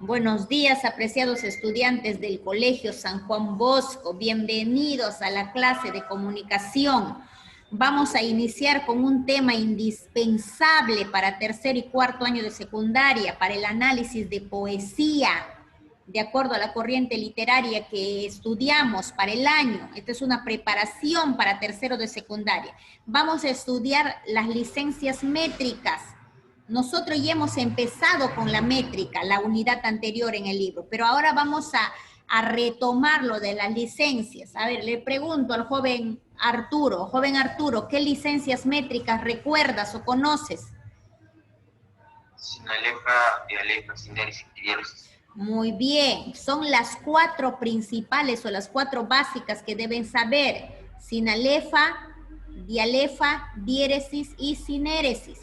Buenos días, apreciados estudiantes del Colegio San Juan Bosco. Bienvenidos a la clase de comunicación. Vamos a iniciar con un tema indispensable para tercer y cuarto año de secundaria, para el análisis de poesía, de acuerdo a la corriente literaria que estudiamos para el año. Esta es una preparación para tercero de secundaria. Vamos a estudiar las licencias métricas. Nosotros ya hemos empezado con la métrica, la unidad anterior en el libro, pero ahora vamos a retomar lo de las licencias. A ver, le pregunto al joven Arturo, ¿qué licencias métricas recuerdas o conoces? Sinalefa, dialefa, sinéresis y diéresis. Muy bien, son las 4 principales o las 4 básicas que deben saber. Sinalefa, dialefa, diéresis y sinéresis.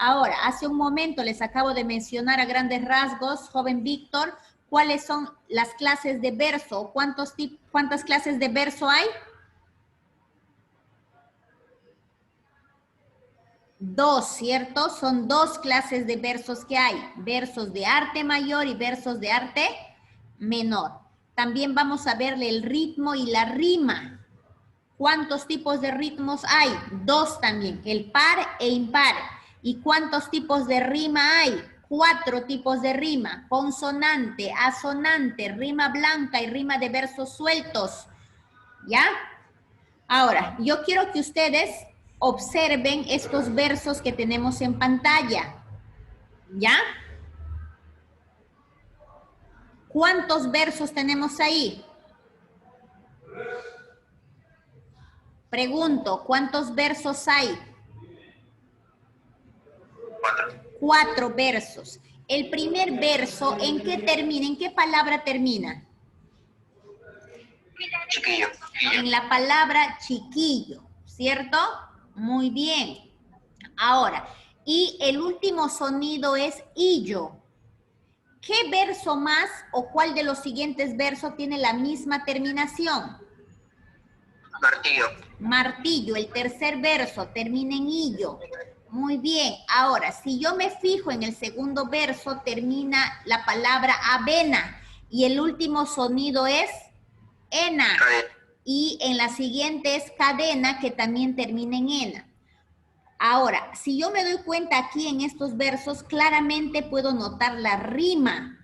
Ahora, hace un momento les acabo de mencionar a grandes rasgos, joven Víctor, cuáles son las clases de verso. ¿Cuántas clases de verso hay? 2, ¿cierto? Son 2 clases de versos que hay. Versos de arte mayor y versos de arte menor. También vamos a verle el ritmo y la rima. ¿Cuántos tipos de ritmos hay? 2 también, el par e impar. ¿Y cuántos tipos de rima hay? 4 tipos de rima: consonante, asonante, rima blanca y rima de versos sueltos. ¿Ya? Ahora, yo quiero que ustedes observen estos versos que tenemos en pantalla. ¿Ya? ¿Cuántos versos tenemos ahí? Pregunto, ¿cuántos versos hay? 4 versos. El primer verso, ¿en qué termina? ¿En qué palabra termina? Chiquillo. En la palabra chiquillo, ¿cierto? Muy bien. Ahora, y el último sonido es illo. ¿Qué verso más o cuál de los siguientes versos tiene la misma terminación? Martillo. Martillo, el tercer verso termina en illo. Muy bien, ahora, si yo me fijo en el segundo verso, termina la palabra avena y el último sonido es ena. Y en la siguiente es cadena, que también termina en ena. Ahora, si yo me doy cuenta aquí en estos versos, claramente puedo notar la rima.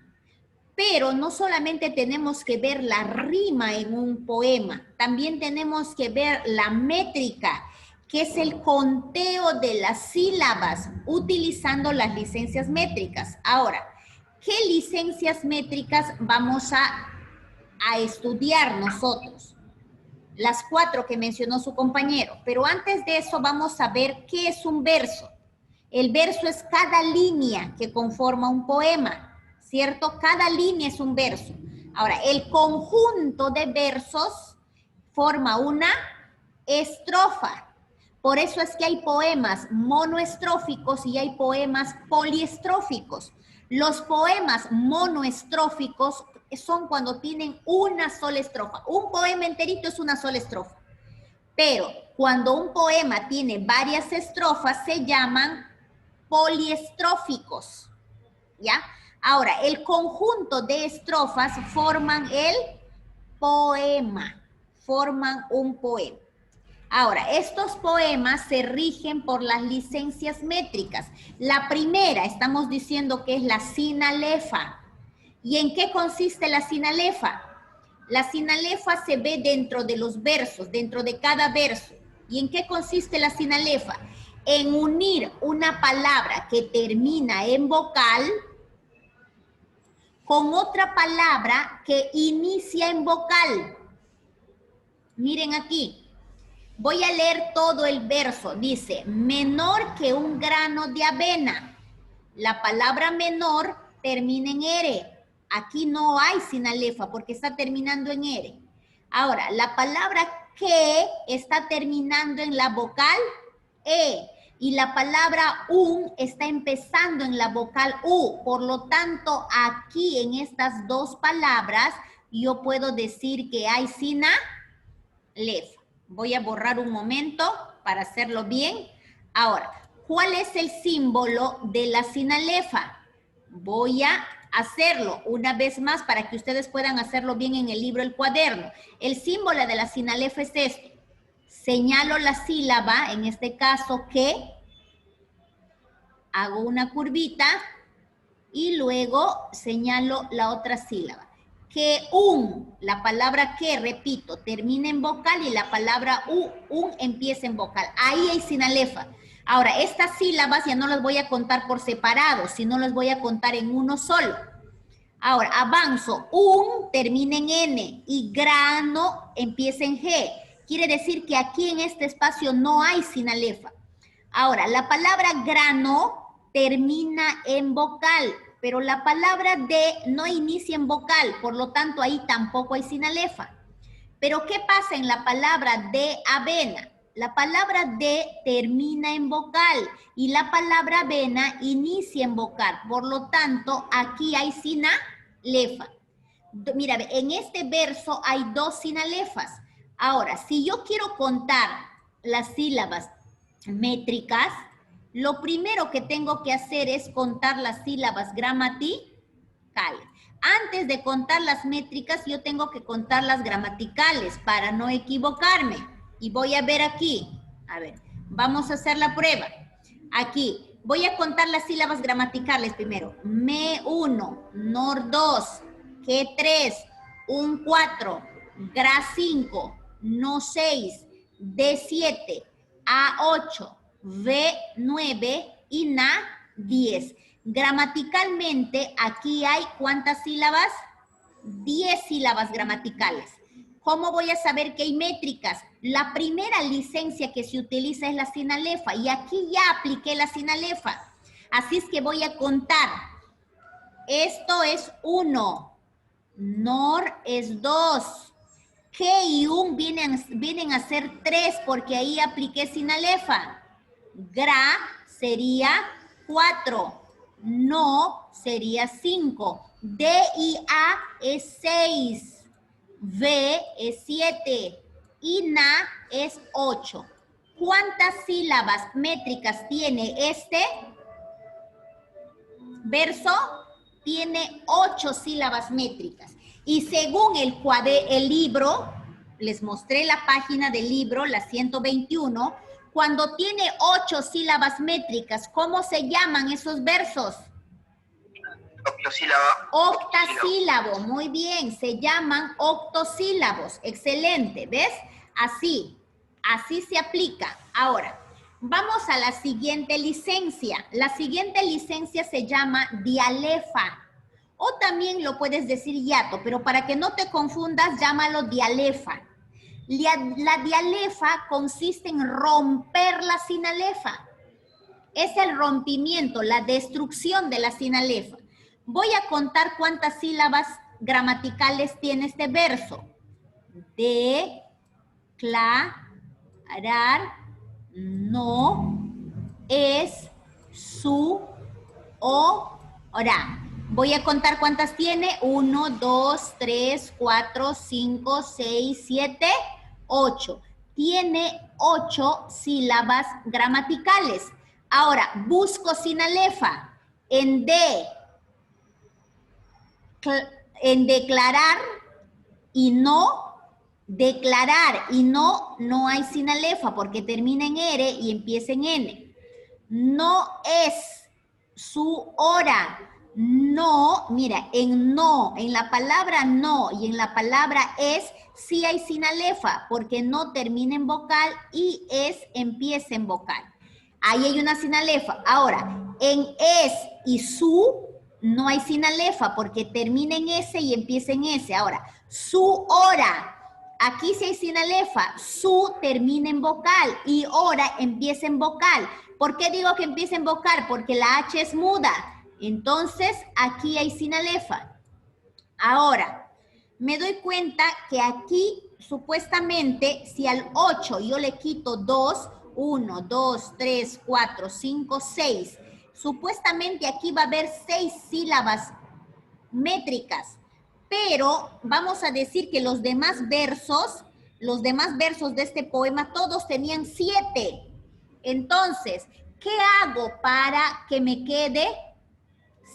Pero no solamente tenemos que ver la rima en un poema, también tenemos que ver la métrica, que es el conteo de las sílabas utilizando las licencias métricas. Ahora, ¿qué licencias métricas vamos a estudiar nosotros? Las 4 que mencionó su compañero. Pero antes de eso vamos a ver qué es un verso. El verso es cada línea que conforma un poema, ¿cierto? Cada línea es un verso. Ahora, el conjunto de versos forma una estrofa. Por eso es que hay poemas monoestróficos y hay poemas poliestróficos. Los poemas monoestróficos son cuando tienen una sola estrofa. Un poema enterito es una sola estrofa. Pero cuando un poema tiene varias estrofas se llaman poliestróficos. ¿Ya? Ahora, el conjunto de estrofas forman el poema, forman un poema. Ahora, estos poemas se rigen por las licencias métricas. La primera, estamos diciendo que es la sinalefa. ¿Y en qué consiste la sinalefa? La sinalefa se ve dentro de los versos, dentro de cada verso. ¿Y en qué consiste la sinalefa? En unir una palabra que termina en vocal con otra palabra que inicia en vocal. Miren aquí. Voy a leer todo el verso. Dice, menor que un grano de avena. La palabra menor termina en ere. Aquí no hay sinalefa porque está terminando en ere. Ahora, la palabra que está terminando en la vocal e. Y la palabra un está empezando en la vocal u. Por lo tanto, aquí en estas 2 palabras, yo puedo decir que hay sinalefa. Voy a borrar un momento para hacerlo bien. Ahora, ¿cuál es el símbolo de la sinalefa? Voy a hacerlo una vez más para que ustedes puedan hacerlo bien en el libro, el cuaderno. El símbolo de la sinalefa es esto. Señalo la sílaba, en este caso que, hago una curvita y luego señalo la otra sílaba. Que la palabra que, repito, termina en vocal y la palabra empieza en vocal. Ahí hay sinalefa. Ahora, estas sílabas ya no las voy a contar por separado, sino las voy a contar en uno solo. Ahora, avanzo. Termina en N y grano empieza en G. Quiere decir que aquí en este espacio no hay sinalefa. Ahora, la palabra grano termina en vocal, pero la palabra de no inicia en vocal, por lo tanto ahí tampoco hay sinalefa. Pero ¿qué pasa en la palabra de avena? La palabra de termina en vocal y la palabra avena inicia en vocal, por lo tanto aquí hay sinalefa. Mira, en este verso hay dos sinalefas. Ahora, si yo quiero contar las sílabas métricas, lo primero que tengo que hacer es contar las sílabas gramaticales. Antes de contar las métricas, yo tengo que contar las gramaticales para no equivocarme. Y voy a ver aquí. A ver, vamos a hacer la prueba. Aquí, voy a contar las sílabas gramaticales primero. Me 1, nor 2, que 3, un 4, gra 5, no 6, de 7, a 8, v 9 y na 10. Gramaticalmente, aquí hay ¿cuántas sílabas? 10 sílabas gramaticales. ¿Cómo voy a saber que hay métricas? La primera licencia que se utiliza es la sinalefa y aquí ya apliqué la sinalefa. Así es que voy a contar. Esto es 1. Nor es 2. Que y vienen a ser 3 porque ahí apliqué sinalefa. Gra sería 4. No sería 5. D y A es 6. V es 7 y na es 8. ¿Cuántas sílabas métricas tiene este verso? Tiene 8 sílabas métricas. Y según el libro, les mostré la página del libro, la 121, cuando tiene 8 sílabas métricas, ¿cómo se llaman esos versos? Octosílaba. Octasílabo, muy bien, se llaman octosílabos, excelente, ¿ves? Así se aplica. Ahora, vamos a la siguiente licencia. La siguiente licencia se llama dialefa, o también lo puedes decir hiato, pero para que no te confundas, llámalo dialefa. La dialefa consiste en romper la sinalefa. Es el rompimiento, la destrucción de la sinalefa. Voy a contar cuántas sílabas gramaticales tiene este verso. Declarar, no, es, su, ora. Voy a contar cuántas tiene. 1, 2, 3, 4, 5, 6, 7, 8. Tiene 8 sílabas gramaticales. Ahora, busco sinalefa. En declarar y no hay sinalefa porque termina en R y empieza en N. No es su hora. No, mira, en la palabra no y en la palabra es, sí hay sinalefa porque no termina en vocal y es empieza en vocal. Ahí hay una sinalefa. Ahora, en es y su no hay sinalefa porque termina en S y empieza en S. Ahora, su hora. Aquí sí hay sinalefa. Su termina en vocal y hora empieza en vocal. ¿Por qué digo que empieza en vocal? Porque la H es muda. Entonces, aquí hay sinalefa. Ahora, me doy cuenta que aquí, supuestamente, si al 8 yo le quito 2, 1, 2, 3, 4, 5, 6, supuestamente aquí va a haber 6 sílabas métricas. Pero vamos a decir que los demás versos de este poema, todos tenían 7. Entonces, ¿qué hago para que me quede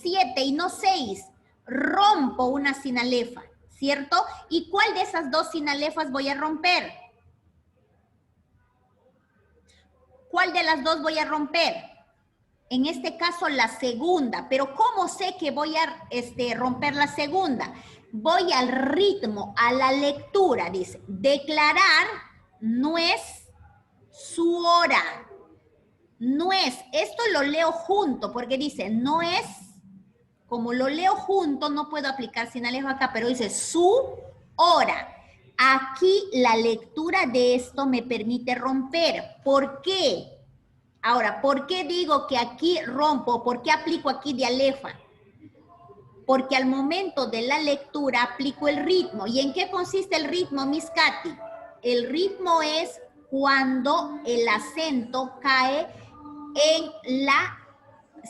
7 y no 6, rompo una sinalefa, ¿cierto? ¿Y cuál de esas dos sinalefas voy a romper? ¿Cuál de las dos voy a romper? En este caso, la segunda. Pero ¿cómo sé que voy a romper la segunda? Voy al ritmo, a la lectura, dice. Declarar no es su hora. No es. Esto lo leo junto porque dice, no es. Como lo leo junto, no puedo aplicar sinalefa acá, pero dice su hora. Aquí la lectura de esto me permite romper. ¿Por qué? Ahora, ¿por qué digo que aquí rompo? ¿Por qué aplico aquí dialefa? Porque al momento de la lectura aplico el ritmo. ¿Y en qué consiste el ritmo, Miss Katy? El ritmo es cuando el acento cae en la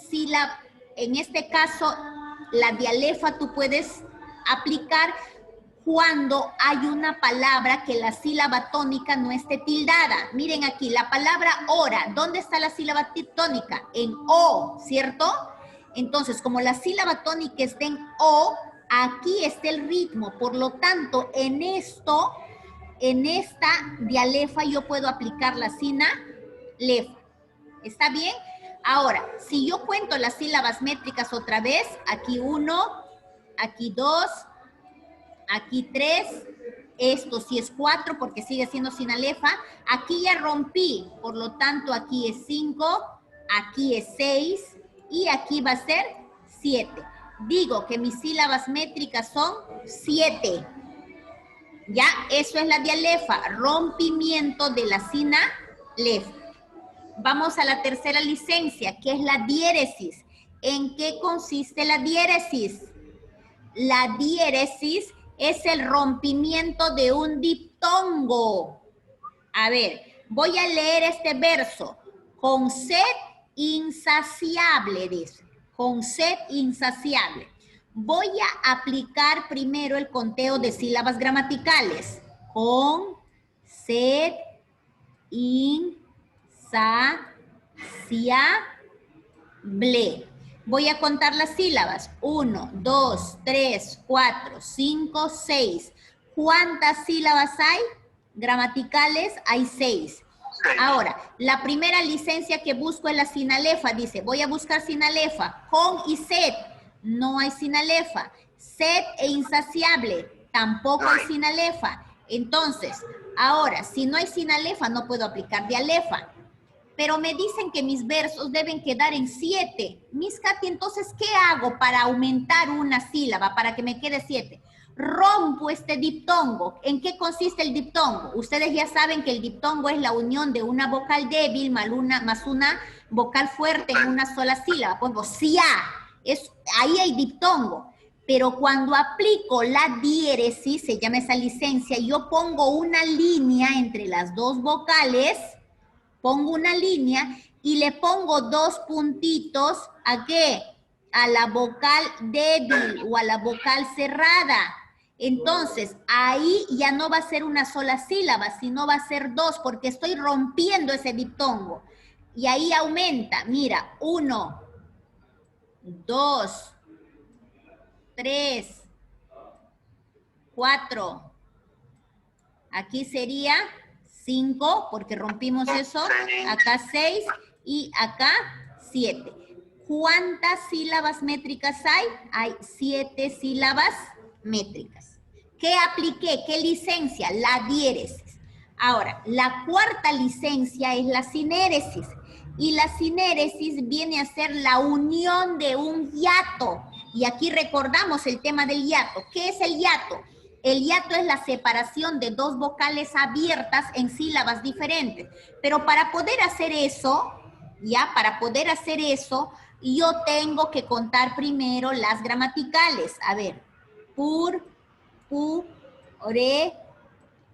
sílaba. En este caso, la dialefa tú puedes aplicar cuando hay una palabra que la sílaba tónica no esté tildada. Miren aquí, la palabra hora, ¿dónde está la sílaba tónica? En O, ¿cierto? Entonces, como la sílaba tónica está en O, aquí está el ritmo. Por lo tanto, en esta dialefa yo puedo aplicar la sinalefa. ¿Está bien? Ahora, si yo cuento las sílabas métricas otra vez, aquí 1, aquí 2, aquí 3, esto sí es 4 porque sigue siendo sinalefa. Aquí ya rompí, por lo tanto aquí es 5, aquí es 6 y aquí va a ser 7. Digo que mis sílabas métricas son 7. Ya, eso es la dialefa, rompimiento de la sinalefa. Vamos a la tercera licencia, que es la diéresis. ¿En qué consiste la diéresis? La diéresis es el rompimiento de un diptongo. A ver, voy a leer este verso. Con sed insaciable, dice. Con sed insaciable. Voy a aplicar primero el conteo de sílabas gramaticales. Con sed insaciable. Voy a contar las sílabas. 1, 2, 3, 4, 5, 6. ¿Cuántas sílabas hay? Gramaticales hay 6. Ahora, la primera licencia que busco es la sinalefa. Dice, voy a buscar sinalefa. Con y sed. No hay sinalefa. Sed e insaciable. Tampoco hay sinalefa. Entonces, ahora, si no hay sinalefa, no puedo aplicar dialefa. Pero me dicen que mis versos deben quedar en 7. Miss Katy, entonces, ¿qué hago para aumentar una sílaba, para que me quede 7? Rompo este diptongo. ¿En qué consiste el diptongo? Ustedes ya saben que el diptongo es la unión de una vocal débil más una vocal fuerte en una sola sílaba. Pongo sia. Ahí hay diptongo. Pero cuando aplico la diéresis, se llama esa licencia, yo pongo una línea entre las dos vocales. Pongo una línea y le pongo 2 puntitos, ¿a qué? A la vocal débil o a la vocal cerrada. Entonces, ahí ya no va a ser una sola sílaba, sino va a ser 2, porque estoy rompiendo ese diptongo. Y ahí aumenta, mira, 1, 2, 3, 4. Aquí sería 5, porque rompimos eso, acá 6 y acá 7. ¿Cuántas sílabas métricas hay? Hay 7 sílabas métricas. ¿Qué apliqué? ¿Qué licencia? La diéresis. Ahora, la cuarta licencia es la sinéresis. Y la sinéresis viene a ser la unión de un hiato. Y aquí recordamos el tema del hiato. ¿Qué es el hiato? El hiato es la separación de 2 vocales abiertas en sílabas diferentes. Pero para poder hacer eso, yo tengo que contar primero las gramaticales. A ver, pur, pu, re,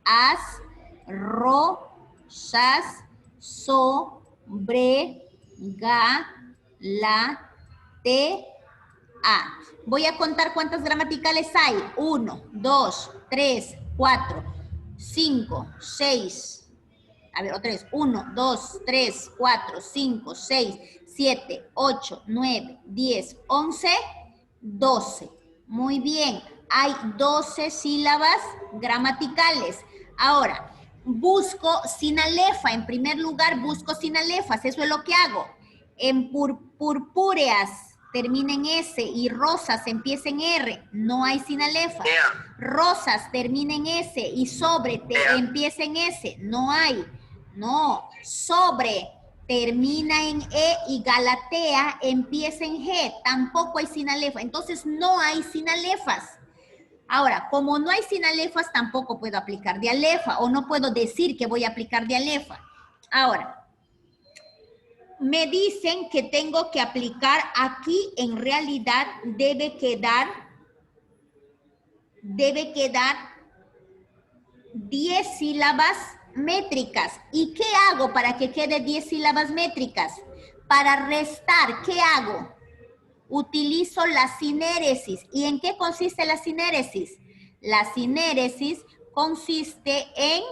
as, ro, shas, so, bre, ga, la, te, a. Voy a contar cuántas gramaticales hay. 1, 2, 3, 4, 5, 6. A ver, otra vez. 1, 2, 3, 4, 5, 6, 7, 8, 9, 10, 11, 12. Muy bien. Hay 12 sílabas gramaticales. Ahora, busco sinalefa. En primer lugar, busco sinalefas. Eso es lo que hago. En purpúreas termina en S y rosas empieza en R. No hay sinalefa. Rosas termina en S y sobre empieza en S. No hay. No. Sobre termina en E y Galatea empieza en G. Tampoco hay sinalefa. Entonces no hay sinalefas. Ahora, como no hay sinalefas, tampoco puedo aplicar dialefa o no puedo decir que voy a aplicar dialefa. Ahora, me dicen que tengo que aplicar aquí, en realidad debe quedar 10 sílabas métricas. ¿Y qué hago para que quede 10 sílabas métricas? Para restar, ¿qué hago? Utilizo la sinéresis. ¿Y en qué consiste la sinéresis? La sinéresis consiste en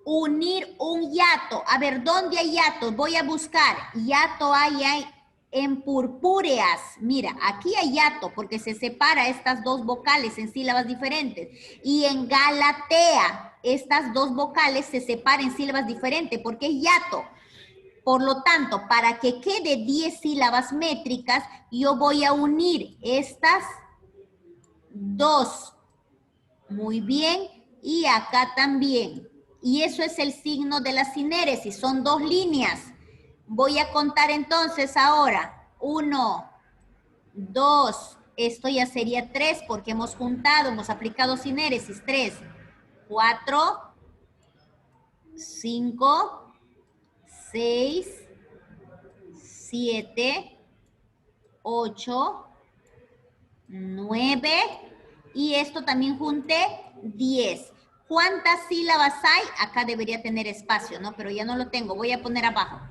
unir un hiato. A ver, ¿dónde hay hiato? Voy a buscar. Hiato hay en purpúreas. Mira, aquí hay hiato porque se separa estas dos vocales en sílabas diferentes. Y en Galatea, estas dos vocales se separan en sílabas diferentes porque es hiato. Por lo tanto, para que quede 10 sílabas métricas, yo voy a unir estas dos. Muy bien. Y acá también. Y eso es el signo de la sinéresis. Son dos líneas. Voy a contar entonces ahora. 1, 2. Esto ya sería 3 porque hemos juntado, hemos aplicado sinéresis. 3, 4, 5, 6, 7, 8, 9 y esto también junté 10. ¿Cuántas sílabas hay? Acá debería tener espacio, ¿no? Pero ya no lo tengo, voy a poner abajo.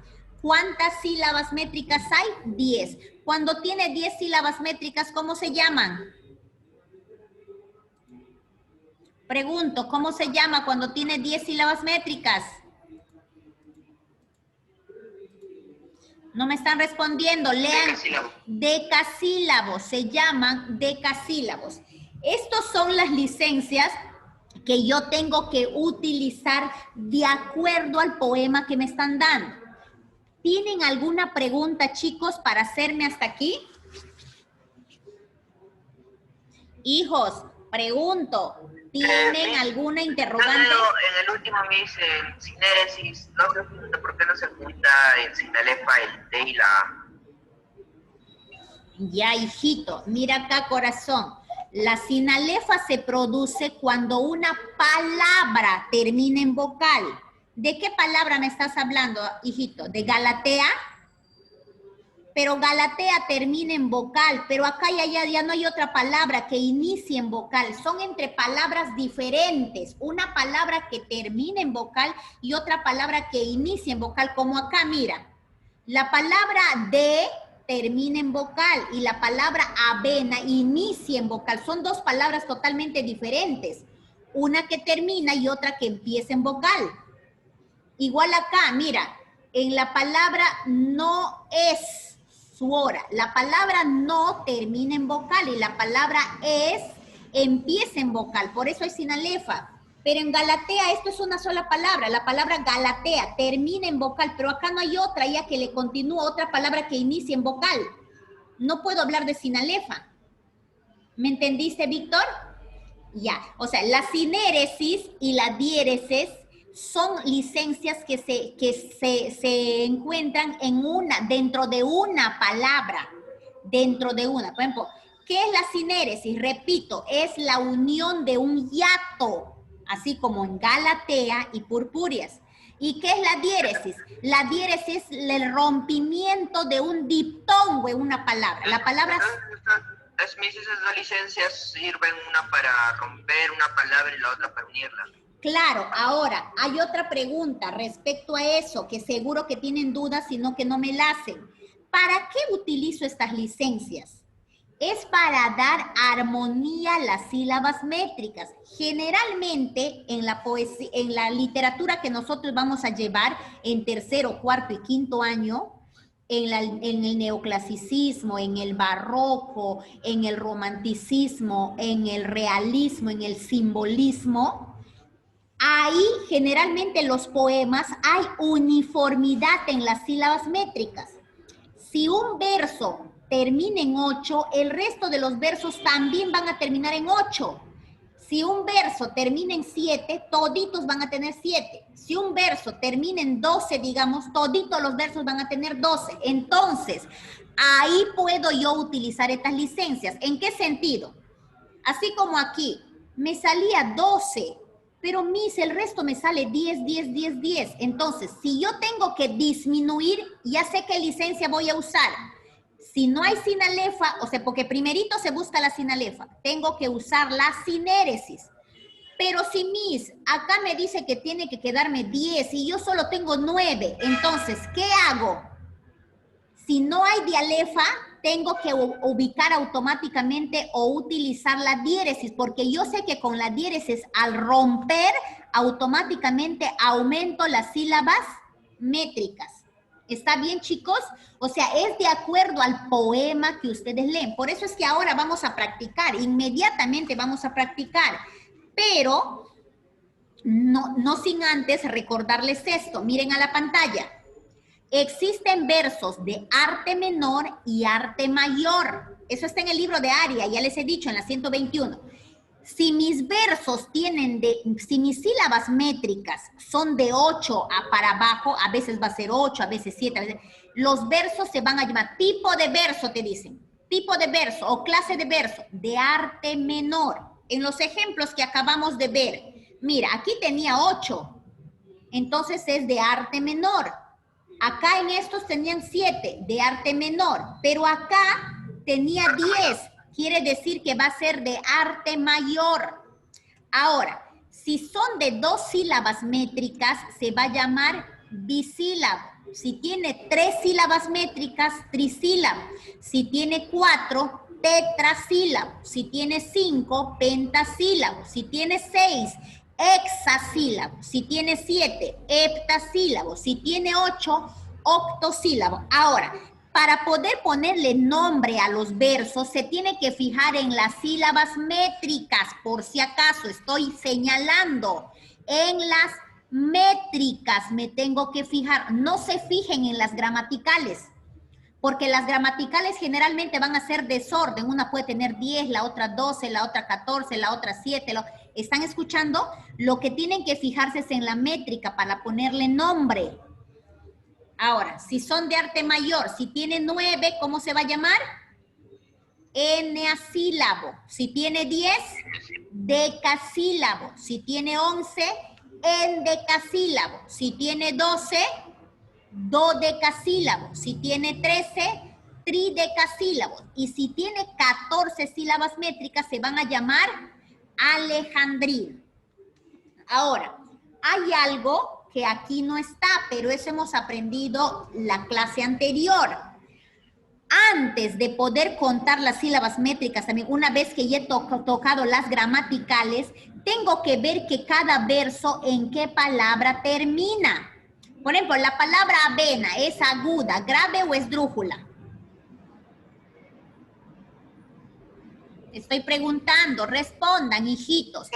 ¿Cuántas sílabas métricas hay? 10. Cuando tiene 10 sílabas métricas, ¿cómo se llaman? Pregunto, ¿cómo se llama cuando tiene 10 sílabas métricas? No me están respondiendo, lean. Decasílabos, se llaman decasílabos. Estos son las licencias que yo tengo que utilizar de acuerdo al poema que me están dando. ¿Tienen alguna pregunta, chicos, para hacerme hasta aquí? Hijos, pregunto, ¿tienen alguna interrogante? En el último me dice sinéresis, no sé por qué no se junta el sinalefa, el D y la A. Ya, hijito, mira acá, corazón. La sinalefa se produce cuando una palabra termina en vocal. ¿De qué palabra me estás hablando, hijito? ¿De Galatea? Pero Galatea termina en vocal, pero acá ya no hay otra palabra que inicie en vocal. Son entre palabras diferentes. Una palabra que termina en vocal y otra palabra que inicia en vocal, como acá, mira. La palabra de termina en vocal y la palabra avena inicia en vocal. Son dos palabras totalmente diferentes. Una que termina y otra que empieza en vocal. Igual acá, mira, en la palabra no es su hora. La palabra no termina en vocal y la palabra es empieza en vocal. Por eso hay sinalefa. Pero en Galatea esto es una sola palabra. La palabra Galatea termina en vocal, pero acá no hay otra ya que le continúa otra palabra que inicia en vocal. No puedo hablar de sinalefa. ¿Me entendiste, Víctor? Ya. O sea, la sinéresis y la diéresis son licencias que se encuentran dentro de una palabra. Dentro de una. Por ejemplo, ¿qué es la sinéresis? Repito, es la unión de un hiato, así como en Galatea y purpúreas. ¿Y qué es la diéresis? La diéresis es el rompimiento de un diptongo en una palabra. La palabra... Esas dos licencias sirven una para romper una palabra y la otra para unirla. Claro, ahora hay otra pregunta respecto a eso, que seguro que tienen dudas, sino que no me la hacen. ¿Para qué utilizo estas licencias? Es para dar armonía a las sílabas métricas. Generalmente en la poesía, en la literatura que nosotros vamos a llevar en tercero, cuarto y quinto año, en el neoclasicismo, en el barroco, en el romanticismo, en el realismo, en el simbolismo, ahí generalmente los poemas hay uniformidad en las sílabas métricas. Si un verso termina en 8, el resto de los versos también van a terminar en 8. Si un verso termina en 7, toditos van a tener 7. Si un verso termina en 12, digamos, toditos los versos van a tener 12. Entonces, ahí puedo yo utilizar estas licencias. ¿En qué sentido? Así como aquí, me salía 12, pero el resto me sale 10, 10, 10, 10. Entonces, si yo tengo que disminuir, ya sé qué licencia voy a usar. Si no hay sinalefa, o sea, porque primerito se busca la sinalefa, tengo que usar la sinéresis. Pero si acá me dice que tiene que quedarme 10 y yo solo tengo 9, entonces, ¿qué hago? Si no hay dialefa, tengo que ubicar automáticamente o utilizar la diéresis, porque yo sé que con la diéresis, al romper, automáticamente aumento las sílabas métricas. ¿Está bien, chicos? O sea, es de acuerdo al poema que ustedes leen. Por eso es que ahora vamos a practicar, inmediatamente vamos a practicar. Pero no sin antes recordarles esto. Miren a la pantalla. Existen versos de arte menor y arte mayor. Eso está en el libro de Aria, ya les he dicho, en la 121. Si mis versos si mis sílabas métricas son de 8 para abajo, a veces va a ser 8, a veces 7, los versos se van a llamar tipo de verso, te dicen. Tipo de verso o clase de verso de arte menor. En los ejemplos que acabamos de ver, mira, aquí tenía 8, entonces es de arte menor. Acá en estos tenían 7 de arte menor, pero acá tenía 10. Quiere decir que va a ser de arte mayor. Ahora, si son de 2 sílabas métricas, se va a llamar bisílabo. Si tiene 3 sílabas métricas, trisílabo. Si tiene 4, tetrasílabo. Si tiene 5, pentasílabo. Si tiene 6, hexasílabo. Si tiene 7, heptasílabo. Si tiene 8, octosílabo. Ahora, para poder ponerle nombre a los versos, se tiene que fijar en las sílabas métricas, por si acaso estoy señalando. En las métricas me tengo que fijar. No se fijen en las gramaticales, porque las gramaticales generalmente van a ser desorden. Una puede tener 10, la otra 12, la otra 14, la otra 7. ¿Están escuchando? Lo que tienen que fijarse es en la métrica para ponerle nombre. Ahora, si son de arte mayor, si tiene 9, ¿cómo se va a llamar? Eneasílabo. Si tiene 10, decasílabo. Si tiene 11, endecasílabo. Si tiene 12, dodecasílabo. Si tiene 13, tridecasílabo. Y si tiene 14 sílabas métricas, se van a llamar alejandrino. Ahora, hay algo que aquí no está, pero eso hemos aprendido la clase anterior. Antes de poder contar las sílabas métricas, también una vez que ya he tocado las gramaticales, tengo que ver que cada verso en qué palabra termina. Por ejemplo, la palabra avena, ¿es aguda, grave o esdrújula? Estoy preguntando, respondan, hijitos.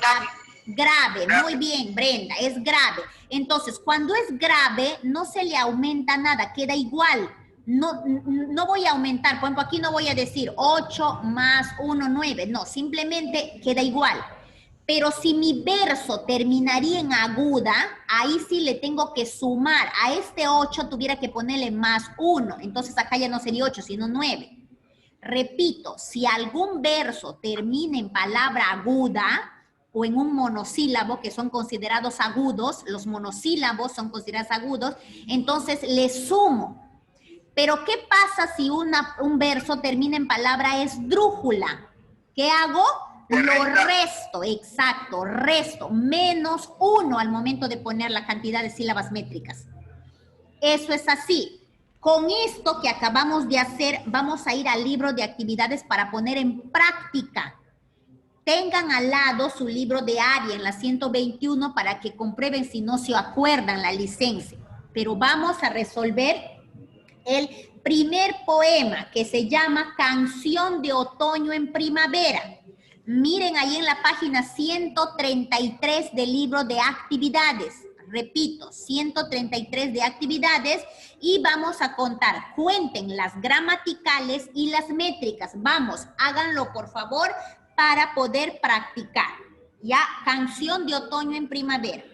Grave, muy bien, Brenda, es grave. Entonces, cuando es grave, no se le aumenta nada, queda igual. No voy a aumentar, por ejemplo, aquí no voy a decir 8 más 1, 9, no, simplemente queda igual. Pero si mi verso terminaría en aguda, ahí sí le tengo que sumar. A este 8 tuviera que ponerle más 1, entonces acá ya no sería 8, sino 9. Repito, si algún verso termina en palabra aguda o en un monosílabo, que son considerados agudos, los monosílabos son considerados agudos, entonces le sumo. Pero ¿qué pasa si un verso termina en palabra esdrújula? ¿Qué hago? Lo resto, exacto, resto, menos 1 al momento de poner la cantidad de sílabas métricas. Eso es así. Con esto que acabamos de hacer, vamos a ir al libro de actividades para poner en práctica. Tengan al lado su libro de área en la 121 para que comprueben si no se acuerdan la licencia. Pero vamos a resolver el primer poema que se llama Canción de Otoño en Primavera. Miren ahí en la página 133 del libro de actividades. Repito, 133 de actividades y vamos a contar. Cuenten las gramaticales y las métricas. Vamos, háganlo por favor para poder practicar. Ya, Canción de Otoño en Primavera.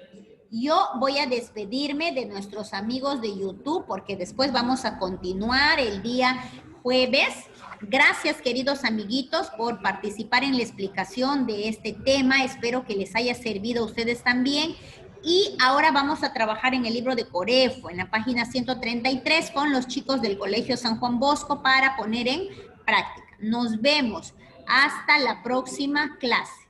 Yo voy a despedirme de nuestros amigos de YouTube porque después vamos a continuar el día jueves. Gracias, queridos amiguitos, por participar en la explicación de este tema. Espero que les haya servido a ustedes también. Y ahora vamos a trabajar en el libro de Corefo, en la página 133, con los chicos del Colegio San Juan Bosco para poner en práctica. Nos vemos. Hasta la próxima clase.